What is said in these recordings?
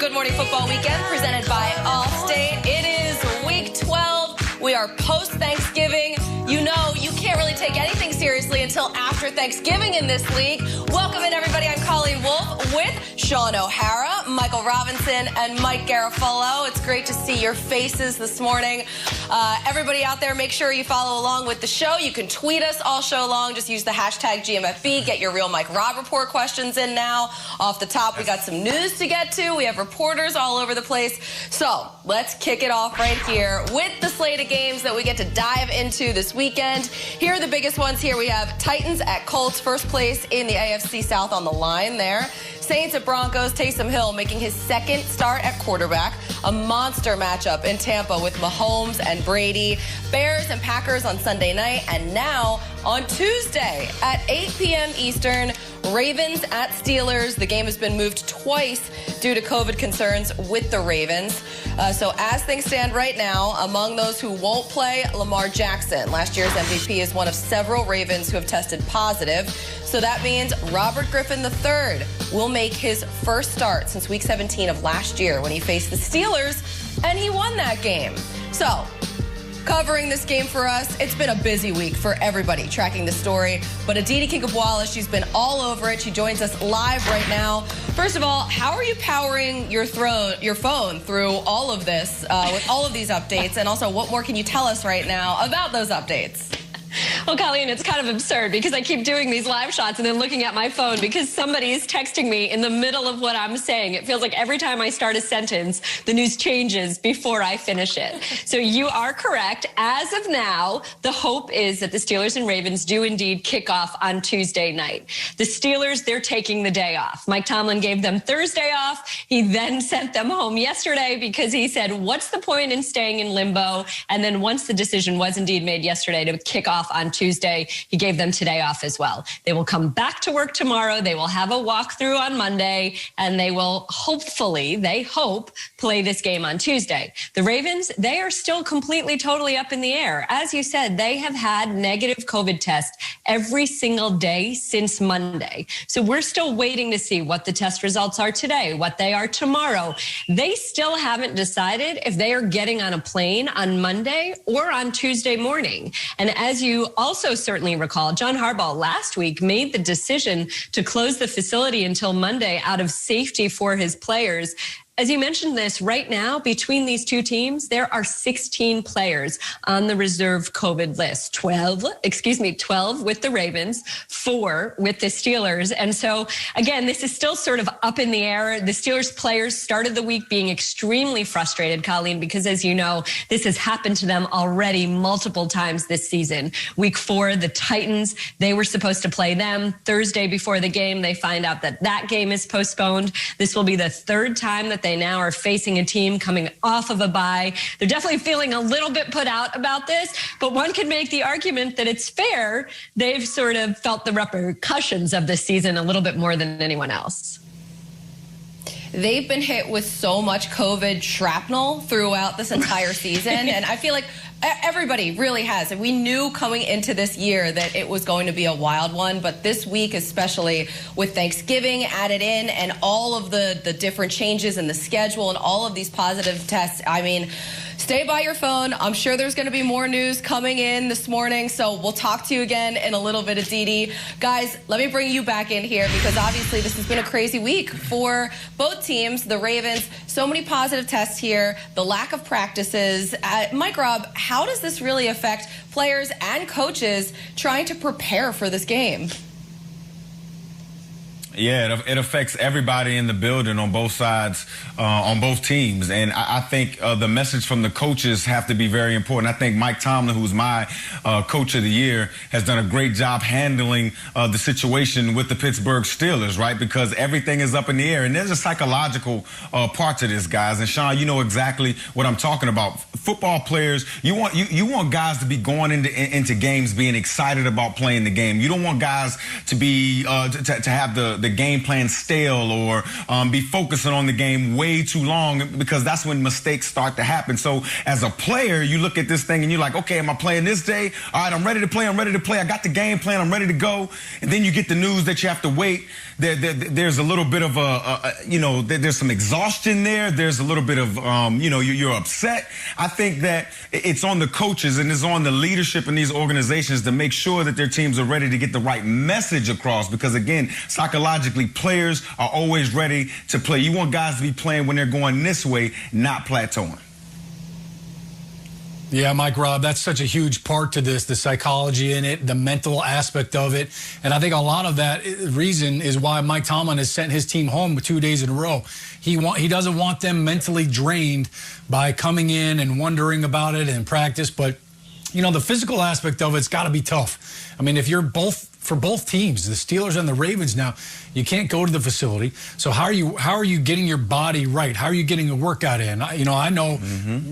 Good Morning Football Weekend presented by Allstate. It is week 12. We are post-Thanksgiving. You know, you can't really take anything seriously until after Thanksgiving in this league. Welcome in, everybody. I'm Colleen Wolfe with Sean O'Hara, Michael Robinson, and Mike Garafolo. It's great to see your faces this morning. Everybody out there, make sure you follow along with the show. You can tweet us all show long. Just use the hashtag GMFB. Get your Real Mike Rob Report questions in now. Off the top, we got some news to get to. We have reporters all over the place. So let's kick it off right here with the slate of games that we get to dive into this weekend. Here are the biggest ones. Here we have Titans at Colts, first place in the AFC South on the line there. Saints at Broncos, Taysom Hill making his second start at quarterback. A monster matchup in Tampa with Mahomes and Brady. Bears and Packers on Sunday night. And now on Tuesday at 8 p.m. Eastern, Ravens at Steelers. The game has been moved twice due to COVID concerns with the Ravens. So as things stand right now, among those who won't play, Lamar Jackson. Last year's MVP is one of several Ravens who have tested positive. So that means Robert Griffin III will make his first start since Week 17 of last year when he faced the Steelers, and he won that game. So, covering this game for us, it's been a busy week for everybody tracking the story. But Aditi Kinkhabwala, she's been all over it. She joins us live right now. First of all, how are you powering your phone through all of this with all of these updates? And also, what more can you tell us right now about those updates? Well, Colleen, it's kind of absurd because I keep doing these live shots and then looking at my phone because somebody is texting me in the middle of what I'm saying. It feels like every time I start a sentence, the news changes before I finish it. So you are correct. As of now, the hope is that the Steelers and Ravens do indeed kick off on Tuesday night. The Steelers, they're taking the day off. Mike Tomlin gave them Thursday off. He then sent them home yesterday because he said, what's the point in staying in limbo? And then once the decision was indeed made yesterday to kick off on Tuesday, he gave them today off as well. They will come back to work tomorrow. They will have a walkthrough on Monday, and they will hopefully, they hope, play this game on Tuesday. The Ravens, they are still completely, totally up in the air. As you said, they have had negative COVID tests every single day since Monday. So we're still waiting to see what the test results are today, what they are tomorrow. They still haven't decided if they are getting on a plane on Monday or on Tuesday morning. And as you also certainly recall, John Harbaugh last week made the decision to close the facility until Monday out of safety for his players. As you mentioned this, right now, between these two teams, there are 16 players on the reserve COVID list. 12 with the Ravens, 4 with the Steelers. And so, again, this is still sort of up in the air. The Steelers players started the week being extremely frustrated, Colleen, because as you know, this has happened to them already multiple times this season. Week 4, the Titans, they were supposed to play them. Thursday before the game, they find out that that game is postponed. This will be the third time that they now are facing a team coming off of a bye. They're definitely feeling a little bit put out about this, but one could make the argument that it's fair. They've sort of felt the repercussions of this season a little bit more than anyone else. They've been hit with so much COVID shrapnel throughout this entire season, and I feel like everybody really has. And we knew coming into this year that it was going to be a wild one, but this week, especially with Thanksgiving added in and all of the different changes in the schedule and all of these positive tests, I mean, stay by your phone. I'm sure there's going to be more news coming in this morning, so we'll talk to you again in a little bit, Aditi. Guys, let me bring you back in here because obviously this has been a crazy week for both teams, the Ravens. So many positive tests here, the lack of practices. Mike Rob, how does this really affect players and coaches trying to prepare for this game? Yeah, it affects everybody in the building on both sides, on both teams. And I think the message from the coaches have to be very important. I think Mike Tomlin, who's my coach of the year, has done a great job handling the situation with the Pittsburgh Steelers, right? Because everything is up in the air. And there's a psychological part to this, guys. And Sean, you know exactly what I'm talking about. Football players, you want guys to be going into games being excited about playing the game. You don't want guys to be to have the the game plan stale or be focusing on the game way too long, because that's when mistakes start to happen. So as a player, you look at this thing and you're like, okay, am I playing this day? All right, I'm ready to play. I got the game plan. I'm ready to go. And then you get the news that you have to wait. There's a little bit of there's some exhaustion there. There's a little bit of, you're upset. I think that it's on the coaches and it's on the leadership in these organizations to make sure that their teams are ready to get the right message across, because again, psychologically, players are always ready to play. You want guys to be playing when they're going this way, not plateauing. Yeah, Mike, Rob, that's such a huge part to this, the psychology in it, the mental aspect of it. And I think a lot of that reason is why Mike Tomlin has sent his team home 2 days in a row. He doesn't want them mentally drained by coming in and wondering about it in practice. But, the physical aspect of it's got to be tough. I mean, if you're for both teams, the Steelers and the Ravens now, you can't go to the facility. So how are you getting your body right? How are you getting a workout in? I know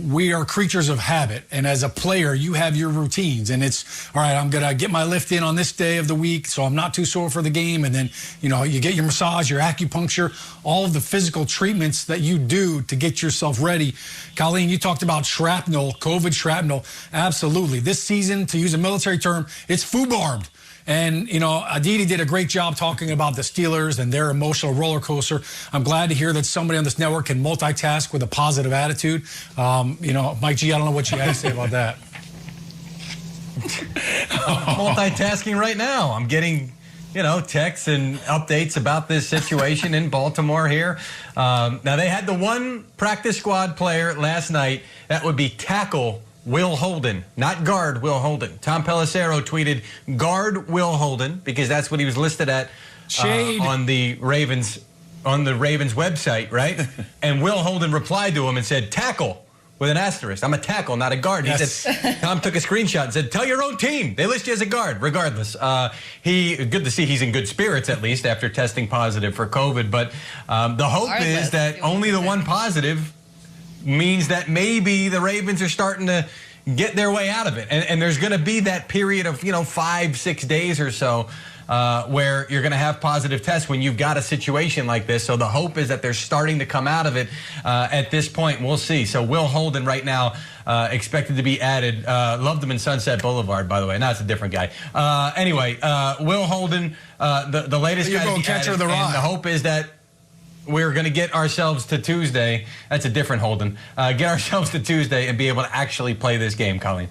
we are creatures of habit, and as a player, you have your routines, and it's all right. I'm gonna get my lift in on this day of the week, so I'm not too sore for the game. And then you get your massage, your acupuncture, all of the physical treatments that you do to get yourself ready. Colleen, you talked about shrapnel, COVID shrapnel. Absolutely, this season, to use a military term, it's foobarbed. And, Aditi did a great job talking about the Steelers and their emotional roller coaster. I'm glad to hear that somebody on this network can multitask with a positive attitude. Mike G, I don't know what you had to say about that. Multitasking right now. I'm getting, texts and updates about this situation in Baltimore here. Now, they had the one practice squad player last night that would be tackle Will Holden, not guard Will Holden. Tom Pelissero tweeted guard Will Holden because that's what he was listed at on the Ravens website, right? And Will Holden replied to him and said tackle with an asterisk. I'm a tackle, not a guard. Yes. He said, Tom took a screenshot and said, tell your own team. They list you as a guard, regardless. Good to see he's in good spirits, at least, after testing positive for COVID. But the hope is that only the one positive means that maybe the Ravens are starting to get their way out of it. And there's going to be that period of, 5-6 days or so where you're going to have positive tests when you've got a situation like this. So the hope is that they're starting to come out of it at this point. We'll see. So Will Holden right now expected to be added. Loved him in Sunset Boulevard, by the way. Now it's a different guy. Anyway, Will Holden, the latest guy to be added. And the hope is that we're going to get ourselves to Tuesday. That's a different Holden. Get ourselves to Tuesday and be able to actually play this game, Colleen.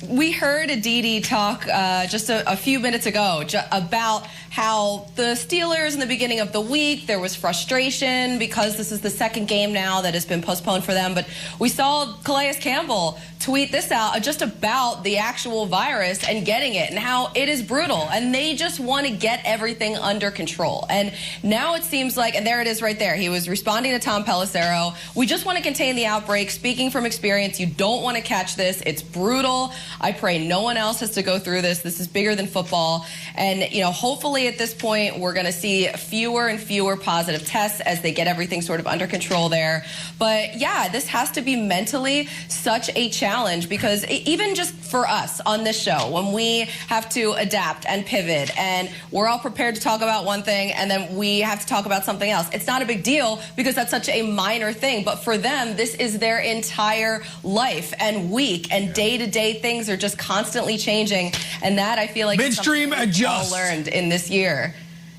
We heard Aditi talk just a few minutes ago about how the Steelers in the beginning of the week, there was frustration because this is the second game now that has been postponed for them. But we saw Calais Campbell tweet this out just about the actual virus and getting it and how it is brutal. And they just want to get everything under control. And now it seems like, and there it is right there. He was responding to Tom Pelissero. We just want to contain the outbreak. Speaking from experience, you don't want to catch this. It's brutal. I pray no one else has to go through this. This is bigger than football. And, hopefully at this point, we're going to see fewer and fewer positive tests as they get everything sort of under control there. But yeah, this has to be mentally such a challenge, because even just for us on this show, when we have to adapt and pivot and we're all prepared to talk about one thing and then we have to talk about something else, it's not a big deal because that's such a minor thing. But for them, this is their entire life and week, and day-to-day things are just constantly changing. And that, I feel like, midstream adjust, all learned in this year,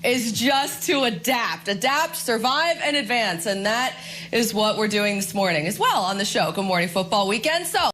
is just to adapt, survive, and advance. And that is what we're doing this morning as well on the show. Good Morning Football Weekend. So